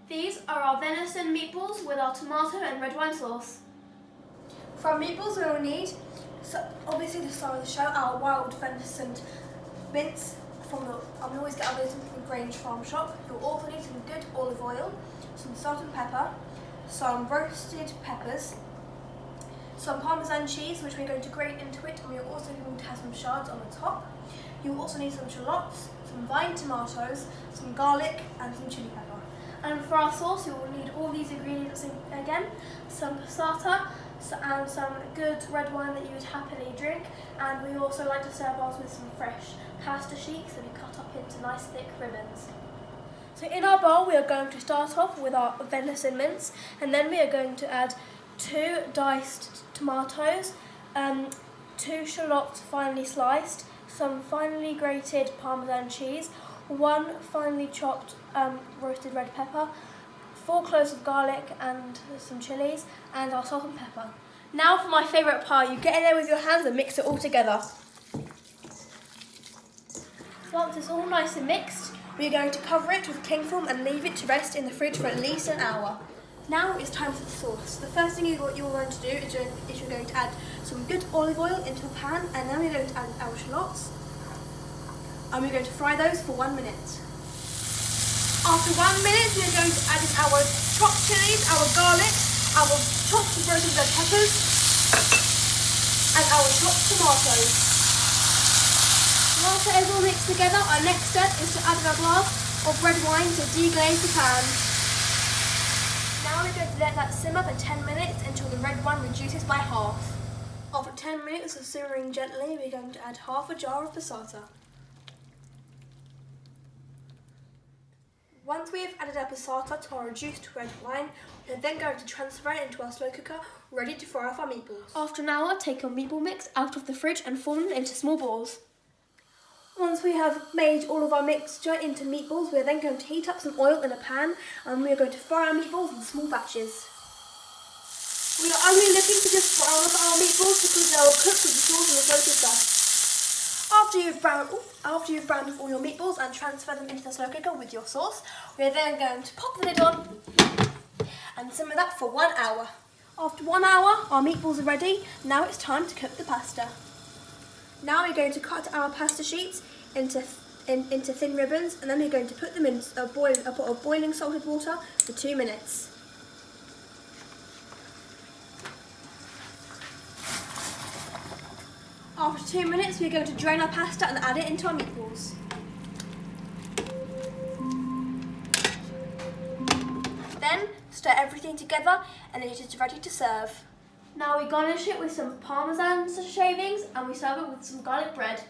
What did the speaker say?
These are our venison meatballs with our tomato and red wine sauce. For our meatballs we will need, obviously the star of the show, our wild venison mince we always get ours from the Grange Farm shop. You'll also need some good olive oil, some salt and pepper, some roasted peppers, some Parmesan cheese which we're going to grate into it, and we're also going to have some shards on the top. You'll also need some shallots, some vine tomatoes, some garlic and some chilli pepper. And for our sauce, you will need all these ingredients again: some passata and some good red wine that you would happily drink. And we also like to serve ours with some fresh pasta sheets that we cut up into nice thick ribbons. So in our bowl, we are going to start off with our venison mince, and then we are going to add 2 diced tomatoes, 2 shallots finely sliced, some finely grated Parmesan cheese, 1 finely chopped roasted red pepper, 4 cloves of garlic and some chilies, and our salt and pepper. Now for my favourite part, you get in there with your hands and mix it all together. Once it's all nice and mixed, we're going to cover it with cling film and leave it to rest in the fridge for at least an hour. Now it's time for the sauce. The first thing you're going to do is you're going to add some good olive oil into a pan, and then we're going to add our shallots, and we're going to fry those for 1 minute. After 1 minute, we're going to add in our chopped chilies, our garlic, our chopped roasted red peppers, and our chopped tomatoes. Once it is all mixed together, our next step is to add a glass of red wine to deglaze the pan. Now we're going to let that simmer for 10 minutes until the red wine reduces by half. After 10 minutes of simmering gently, we're going to add half a jar of passata. Once we have added our passata to our reduced red wine, we are then going to transfer it into our slow cooker, ready to fry off our meatballs. After an hour, take your meatball mix out of the fridge and form them into small balls. Once we have made all of our mixture into meatballs, we are then going to heat up some oil in a pan, and we are going to fry our meatballs in small batches. We are only looking to just brown up our meatballs because they will cook with the sauce and the floated fat. After you've browned off all your meatballs and transfer them into the slow cooker with your sauce, we are then going to pop the lid on and simmer that for 1 hour. After 1 hour, our meatballs are ready. Now it's time to cook the pasta. Now we're going to cut our pasta sheets into thin ribbons, and then we're going to put them in a pot of boiling salted water for 2 minutes. After 2 minutes, we're going to drain our pasta and add it into our meatballs. Then stir everything together and it is ready to serve. Now we garnish it with some Parmesan shavings and we serve it with some garlic bread.